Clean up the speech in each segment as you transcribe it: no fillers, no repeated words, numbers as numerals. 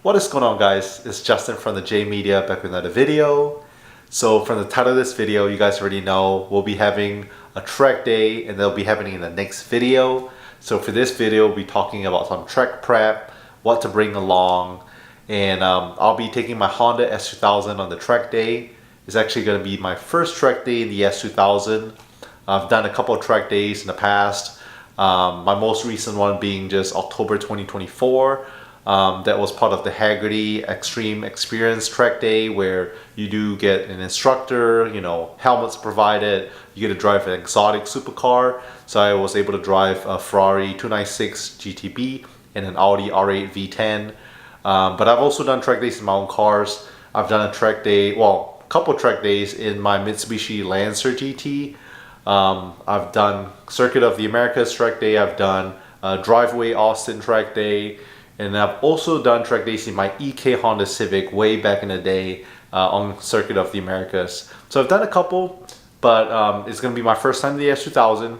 What is going on, guys? It's Justin from the J Media back with another video. So from the title of this video, you guys already know we'll be having a track day and they'll be happening in the next video. So for this video, we'll be talking about some track prep, what to bring along, and I'll be taking my Honda S2000 on the track day. It's actually going to be my first track day in the S2000. I've done a couple of track days in the past. My most recent one being just October 2024. That was part of the Haggerty Extreme Experience track day, where you do get an instructor, helmets provided, you get to drive an exotic supercar. So I was able to drive a Ferrari 296 GTB and an Audi R8 V10. But I've also done track days in my own cars. I've done a track day, well, a couple track days in my Mitsubishi Lancer GT. I've done Circuit of the Americas track day. I've done Driveway Austin track day. And I've also done track days in my EK Honda Civic way back in the day on Circuit of the Americas. So I've done a couple, but it's going to be my first time in the S2000.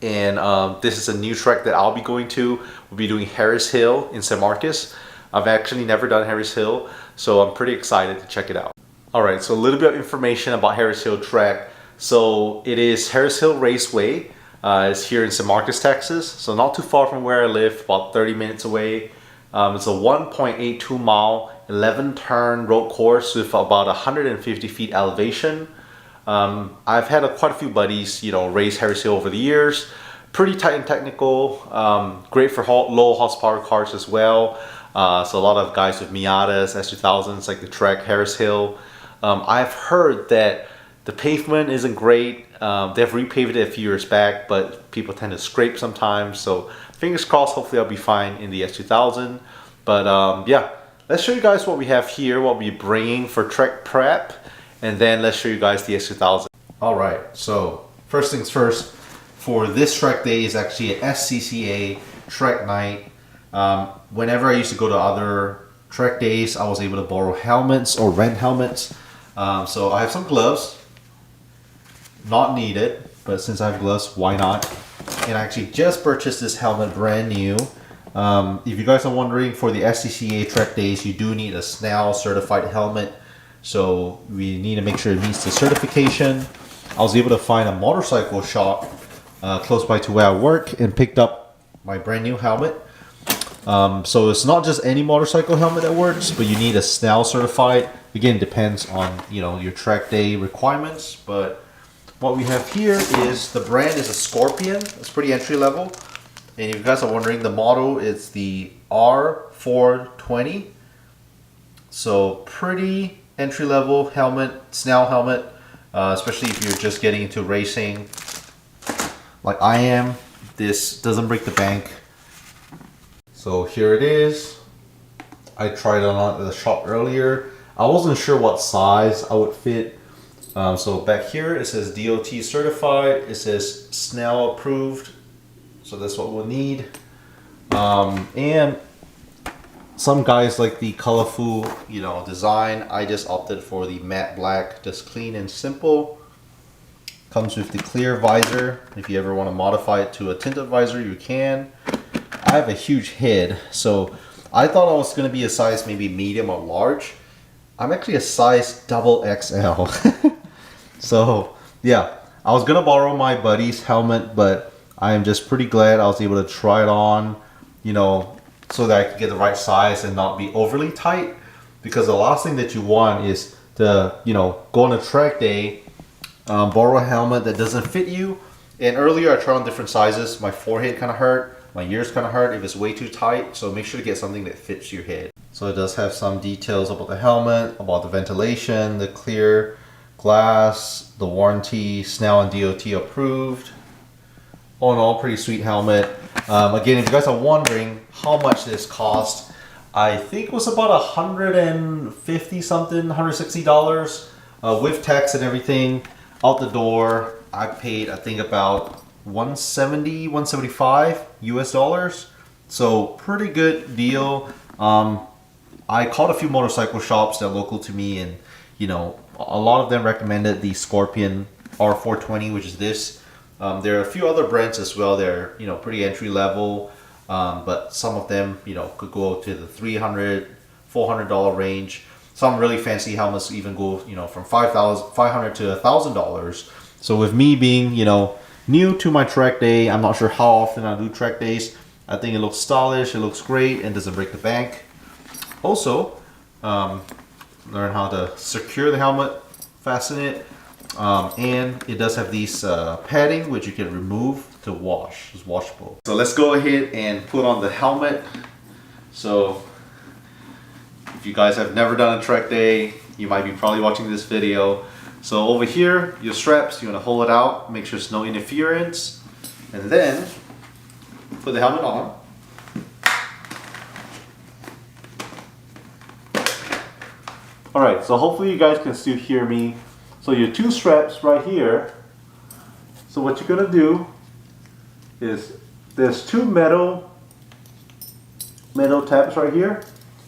And this is a new track that I'll be going to. We'll be doing Harris Hill in San Marcos. I've actually never done Harris Hill, so I'm pretty excited to check it out. Alright, so a little bit of information about Harris Hill track. So it is Harris Hill Raceway. It's here in San Marcos, Texas, so not too far from where I live, about 30 minutes away. It's a 1.82 mile, 11 turn road course with about 150 feet elevation. I've had quite a few buddies, race Harris Hill over the years. Pretty tight and technical, great for low horsepower cars as well. So a lot of guys with Miatas, S2000s like the track Harris Hill. I've heard that the pavement isn't great. They've repaved it a few years back, but people tend to scrape sometimes. So fingers crossed, hopefully I'll be fine in the S2000. But yeah, let's show you guys what we have here, what we're bringing for track prep. And then let's show you guys the S2000. Alright, so first things first, for this track day is actually an SCCA track night. Whenever I used to go to other track days, I was able to borrow helmets or rent helmets. So I have some gloves. Not needed, but since I have gloves, why not? And I actually just purchased this helmet brand new. If you guys are wondering, for the SCCA track days, you do need a Snell certified helmet. So we need to make sure it meets the certification. I was able to find a motorcycle shop close by to where I work and picked up my brand new helmet. So it's not just any motorcycle helmet that works, but you need a Snell certified. Again, it depends on your track day requirements, but what we have here is, the brand is a Scorpion. It's pretty entry level. And if you guys are wondering, the model is the R420. So pretty entry level helmet, Snell helmet, especially if you're just getting into racing like I am. This doesn't break the bank. So here it is. I tried it on at the shop earlier. I wasn't sure what size I would fit. So back here it says DOT certified, it says Snell approved, so that's what we'll need. And some guys like the colorful design. I just opted for the matte black, just clean and simple. Comes with the clear visor. If you ever want to modify it to a tinted visor, you can. I have a huge head, so I thought I was going to be a size maybe medium or large. I'm actually a size double XL. So yeah, I was gonna borrow my buddy's helmet, but I am just pretty glad I was able to try it on, so that I could get the right size and not be overly tight. Because the last thing that you want is to, go on a track day, borrow a helmet that doesn't fit you. And earlier I tried on different sizes. My forehead kind of hurt, my ears kind of hurt if it's way too tight. So make sure to get something that fits your head. So it does have some details about the helmet, about the ventilation, the clear glass, the warranty, Snell and DOT approved. All in all, pretty sweet helmet. Again, if you guys are wondering how much this cost, I think it was about $150 something, $160 with tax and everything. Out the door, I paid I think about $170, $175 US dollars. So pretty good deal. I called a few motorcycle shops that are local to me, and a lot of them recommended the Scorpion R420, which is this. There are a few other brands as well. They're pretty entry level, but some of them could go to the 300 $400 range. Some really fancy helmets even go, you know, from $500 to $1,000. So with me being, you know, new to my track day, I'm not sure how often I do track days. I think it looks stylish, it looks great, and doesn't break the bank. Also, learn how to secure the helmet, fasten it, and it does have these padding which you can remove to wash. It's washable. So let's go ahead and put on the helmet. So if you guys have never done a trek day, you might be probably watching this video. So over here, your straps, you want to hold it out, make sure there's no interference, and then put the helmet on. Alright, so hopefully you guys can still hear me. So your two straps right here. So what you're going to do is there's two metal tabs right here.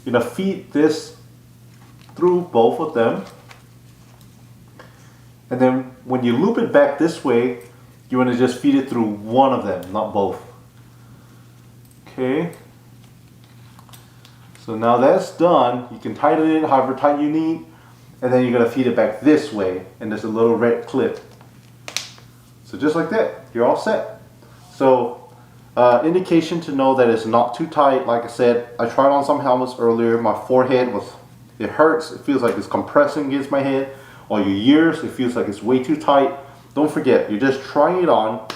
You're going to feed this through both of them. And then when you loop it back this way, you want to just feed it through one of them, not both. Okay. So now that's done, you can tighten it however tight you need, and then you're going to feed it back this way, and there's a little red clip. So just like that, you're all set. So indication to know that it's not too tight. Like I said, I tried on some helmets earlier, my forehead it hurts, it feels like it's compressing against my head, or your ears, it feels like it's way too tight. Don't forget, you're just trying it on,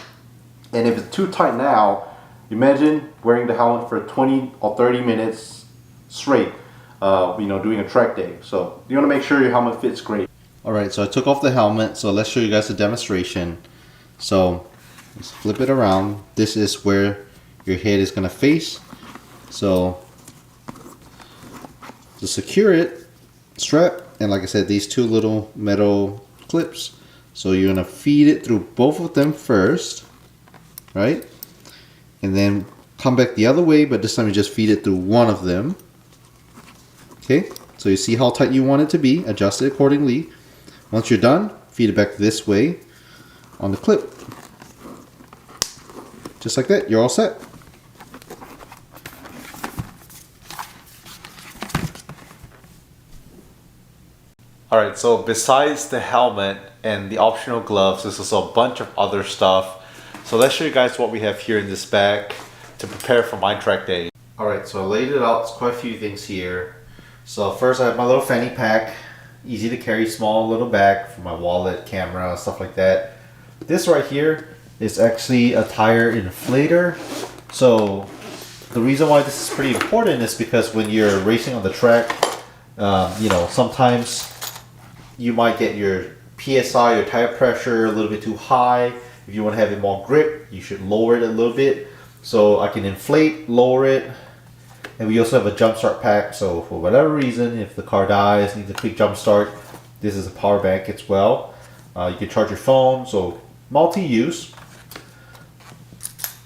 and if it's too tight now, imagine wearing the helmet for 20 or 30 minutes straight, you know, doing a track day. So you want to make sure your helmet fits great. Alright, so I took off the helmet, so let's show you guys a demonstration. So let's flip it around. This is where your head is going to face. So to secure it, strap, and like I said, these two little metal clips. So you're going to feed it through both of them first, right? And then come back the other way, but this time you just feed it through one of them. Okay, so you see how tight you want it to be, adjust it accordingly. Once you're done, feed it back this way on the clip. Just like that, you're all set. Alright, so besides the helmet and the optional gloves, there's also a bunch of other stuff. So let's show you guys what we have here in this bag to prepare for my track day. Alright, so I laid it out, it's quite a few things here. So first I have my little fanny pack, easy to carry, small little bag for my wallet, camera, stuff like that. This right here is actually a tire inflator. So the reason why this is pretty important is because when you're racing on the track, you know, sometimes you might get your PSI, your tire pressure, a little bit too high. If you want to have it more grip, you should lower it a little bit. So I can inflate, lower it. And we also have a jump start pack, so for whatever reason, if the car dies, needs a quick jump start, this is a power bank as well. You can charge your phone, so multi-use.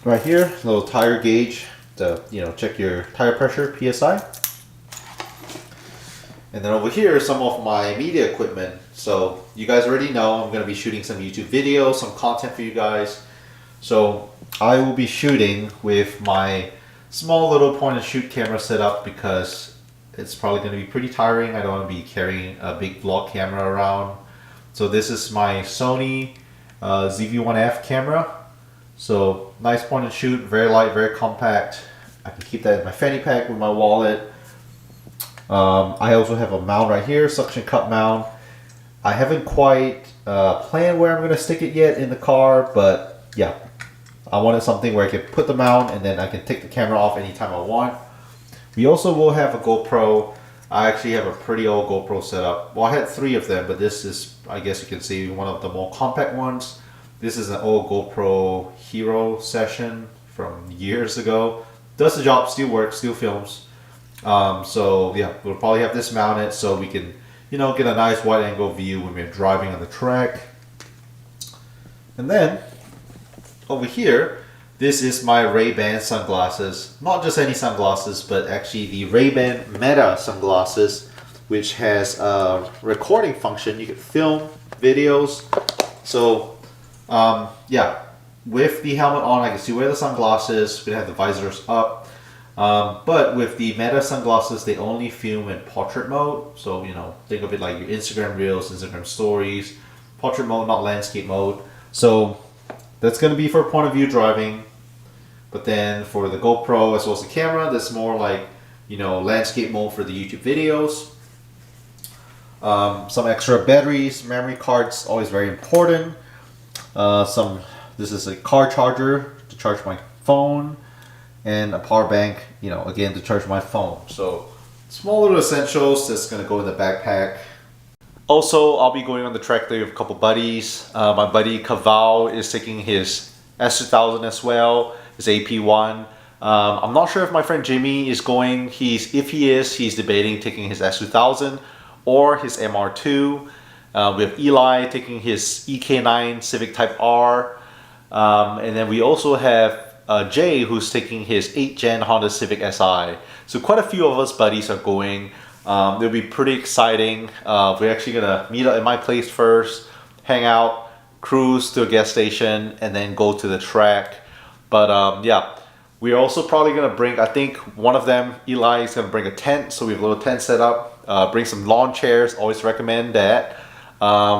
Right here, a little tire gauge to, you know, check your tire pressure, PSI. And then over here is some of my media equipment. So you guys already know I'm going to be shooting some YouTube videos, some content for you guys. So I will be shooting with my small little point and shoot camera setup because it's probably going to be pretty tiring. I don't want to be carrying a big vlog camera around. So this is my Sony ZV-1F camera. So nice point and shoot, very light, very compact. I can keep that in my fanny pack with my wallet. I also have a mount right here, suction cup mount. I haven't quite planned where I'm going to stick it yet in the car, but yeah. I wanted something where I could put the mount and then I can take the camera off anytime I want. We also will have a GoPro. I actually have a pretty old GoPro setup. Well, I had 3 of them, but this is, I guess you can see, one of the more compact ones. This is an old GoPro Hero session from years ago. Does the job, still works, still films. So yeah, we'll probably have this mounted so we can, you know, get a nice wide angle view when we're driving on the track. And then over here, this is my Ray-Ban sunglasses. Not just any sunglasses, but actually the Ray-Ban Meta sunglasses, which has a recording function. You can film videos. So yeah, with the helmet on, I can still wear the sunglasses. We have the visors up. But with the Meta sunglasses, they only film in portrait mode. So, you know, think of it like your Instagram Reels, Instagram Stories. Portrait mode, not landscape mode. So that's going to be for point of view driving. But then for the GoPro as well as the camera, that's more like, you know, landscape mode for the YouTube videos. Some extra batteries, memory cards, always very important. This is a car charger to charge my phone, and a power bank, you know, again to charge my phone. So small little essentials that's gonna go in the backpack. Also, I'll be going on the track day with a couple buddies. My buddy Kaval is taking his S2000 as well, his AP1. I'm not sure if my friend Jimmy is going. If he is, he's debating taking his S2000 or his MR2. We have Eli taking his EK9 Civic Type R. And then we also have Jay, who's taking his 8th gen Honda Civic Si. So quite a few of us buddies are going. It'll be pretty exciting. We're actually gonna meet up at my place first, hang out, cruise to a gas station, and then go to the track. But yeah, we're also probably gonna bring, I think one of them, Eli, is gonna bring a tent. So we have a little tent set up. Bring some lawn chairs, always recommend that.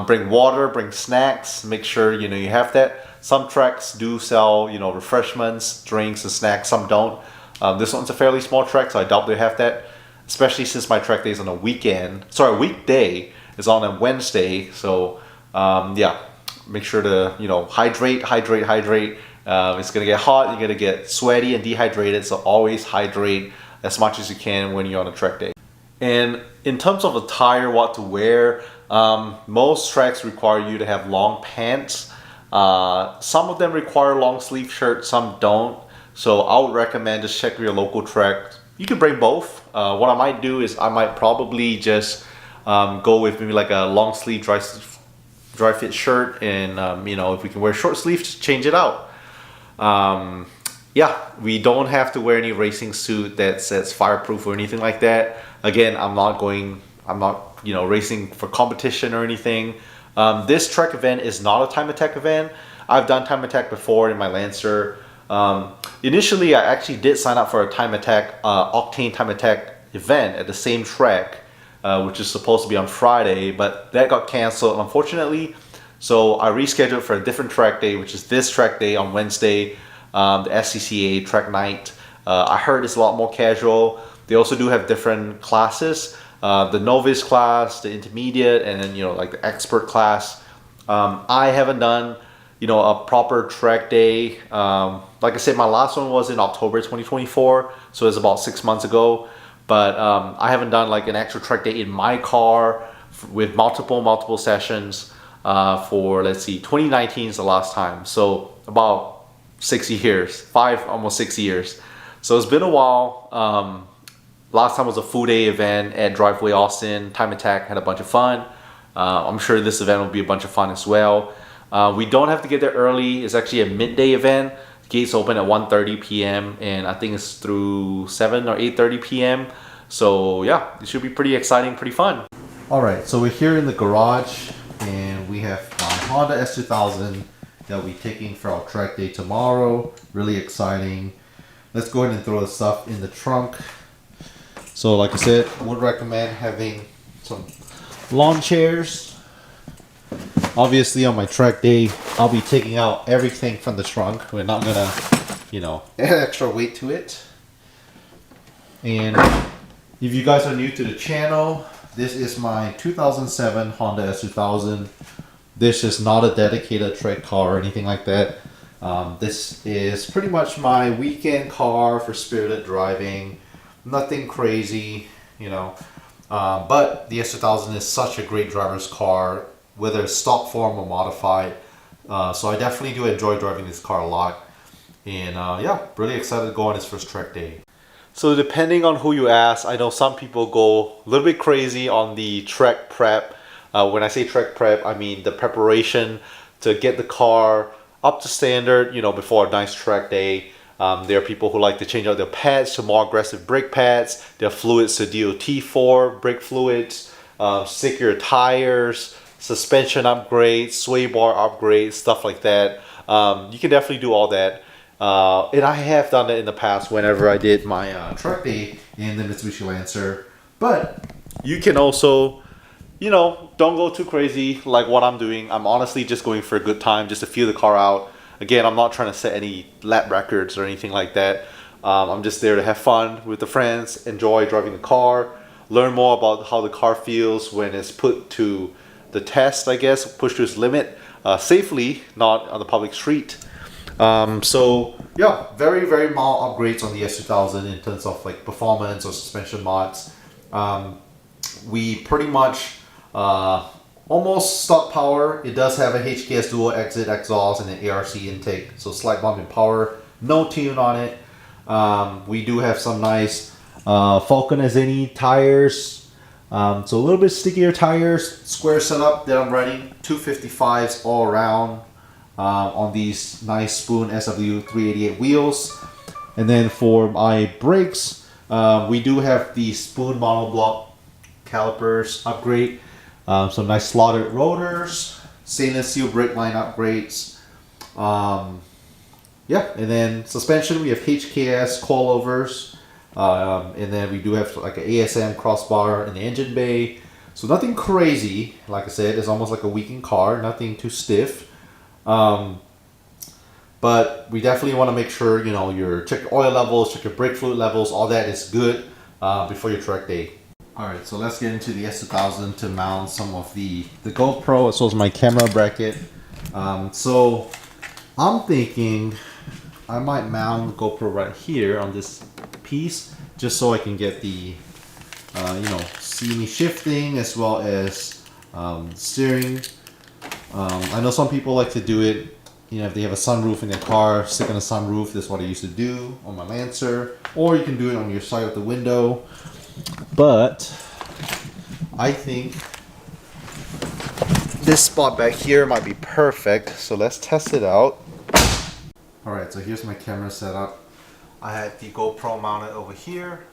Bring water, bring snacks, make sure you know you have that. Some tracks do sell, you know, refreshments, drinks and snacks, some don't. This one's a fairly small track, so I doubt they have that, especially since my track day is on a weekday is on a Wednesday. So yeah, make sure to, you know, hydrate. It's gonna get hot, you're gonna get sweaty and dehydrated, so always hydrate as much as you can when you're on a track day. And in terms of attire, what to wear, most tracks require you to have long pants. Some of them require long sleeve shirts, some don't. So I would recommend just check your local track. You can bring both. What I might do is I might probably just go with maybe like a long sleeve dry fit shirt, and you know, if we can wear short sleeves, just change it out. Yeah, we don't have to wear any racing suit that's fireproof or anything like that. Again, I'm not you know, racing for competition or anything. This track event is not a time attack event. I've done time attack before in my Lancer. Initially, I actually did sign up for a time attack, Octane time attack event at the same track, which is supposed to be on Friday, but that got canceled unfortunately. So I rescheduled for a different track day, which is this track day on Wednesday, the SCCA track night. I heard it's a lot more casual. They also do have different classes. The novice class, the intermediate, and then, you know, like the expert class. I haven't done, you know, a proper track day. Like I said, my last one was in October 2024, so it's about 6 months ago. But I haven't done like an actual track day in my car with multiple sessions for, let's see, 2019 is the last time. So about 6 years, almost 6 years. So it's been a while. Last time was a full day event at Driveway Austin. Time Attack had a bunch of fun. I'm sure this event will be a bunch of fun as well. We don't have to get there early. It's actually a midday event. Gates open at 1:30 p.m. and I think it's through 7 or 8:30 p.m. So yeah, it should be pretty exciting, pretty fun. All right, so we're here in the garage and we have my Honda S2000 that we'll be taking for our track day tomorrow. Really exciting. Let's go ahead and throw the stuff in the trunk. So like I said, would recommend having some lawn chairs. Obviously on my track day, I'll be taking out everything from the trunk. We're not gonna, you know, add extra weight to it. And if you guys are new to the channel, this is my 2007 Honda S2000. This is not a dedicated track car or anything like that. This is pretty much my weekend car for spirited driving. Nothing crazy, you know, but the S2000 is such a great driver's car, whether it's stock form or modified. So I definitely do enjoy driving this car a lot. And yeah, really excited to go on this first track day. So depending on who you ask, I know some people go a little bit crazy on the track prep. When I say track prep, I mean the preparation to get the car up to standard, you know, before a nice track day. There are people who like to change out their pads to more aggressive brake pads, their fluids to DOT4, brake fluids, secure tires, suspension upgrades, sway bar upgrades, stuff like that. You can definitely do all that. And I have done it in the past whenever I did my track day in the Mitsubishi Lancer. But you can also, you know, don't go too crazy like what I'm doing. I'm honestly just going for a good time, just to feel the car out. Again, I'm not trying to set any lap records or anything like that. I'm just there to have fun with the friends, enjoy driving the car, learn more about how the car feels when it's put to the test, I guess, pushed to its limit safely, not on the public street. So yeah, very, very mild upgrades on the S2000 in terms of like performance or suspension mods. We pretty much almost stock power. It does have a HKS dual exit exhaust and an ARC intake, so slight bump in power, no tune on it. We do have some nice Falcon as any tires, so a little bit stickier tires, square setup that I'm running, 255s all around on these nice Spoon SW 388 wheels. And then for my brakes, we do have the Spoon monoblock calipers upgrade, some nice slotted rotors, stainless steel brake line upgrades. Yeah, and then suspension, we have HKS coilovers, and then we do have like an ASM crossbar in the engine bay. So nothing crazy, like I said, it's almost like a weekend car, nothing too stiff. But we definitely want to make sure, you know, check your oil levels, check your brake fluid levels, all that is good before your track day. Alright, so let's get into the S2000 to mount some of the GoPro as well as my camera bracket. So I'm thinking I might mount GoPro right here on this piece just so I can get the, you know, see me shifting as well as steering. I know some people like to do it, you know, if they have a sunroof in their car, stick on a sunroof. That's what I used to do on my Lancer. Or you can do it on your side of the window. But I think this spot back here might be perfect. So let's test it out. Alright, so here's my camera setup. I have the GoPro mounted over here.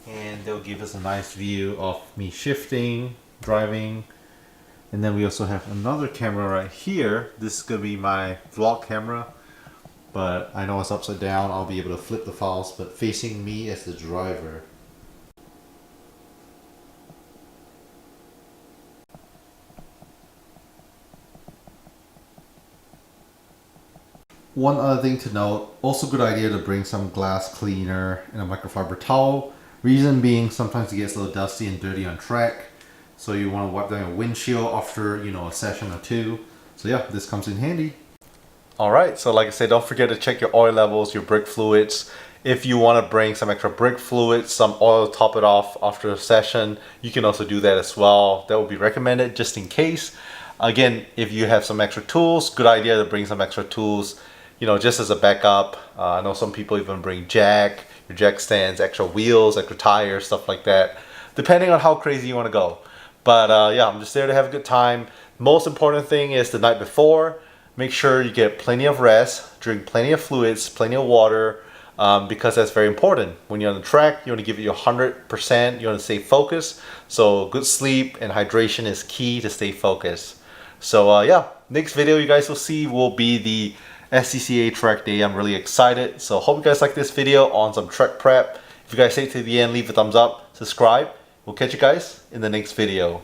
And they'll give us a nice view of me shifting, driving. And then we also have another camera right here. This is going to be my vlog camera, but I know it's upside down. I'll be able to flip the files, but facing me as the driver. One other thing to note, also good idea to bring some glass cleaner and a microfiber towel. Reason being, sometimes it gets a little dusty and dirty on track. So you want to wipe down your windshield after, you know, a session or two. So yeah, this comes in handy. Alright, so like I said, don't forget to check your oil levels, your brake fluids. If you want to bring some extra brake fluids, some oil, top it off after a session, you can also do that as well. That would be recommended just in case. Again, if you have some extra tools, good idea to bring some extra tools, you know, just as a backup. I know some people even bring your jack stands, extra wheels, extra tires, stuff like that, depending on how crazy you want to go. But yeah, I'm just there to have a good time. Most important thing is the night before, make sure you get plenty of rest, drink plenty of fluids, plenty of water, because that's very important. When you're on the track, you want to give it your 100%, you want to stay focused. So good sleep and hydration is key to stay focused. So yeah, next video you guys will see will be the SCCA track day. I'm really excited. So hope you guys like this video on some track prep. If you guys stay to the end, leave a thumbs up, subscribe. We'll catch you guys in the next video.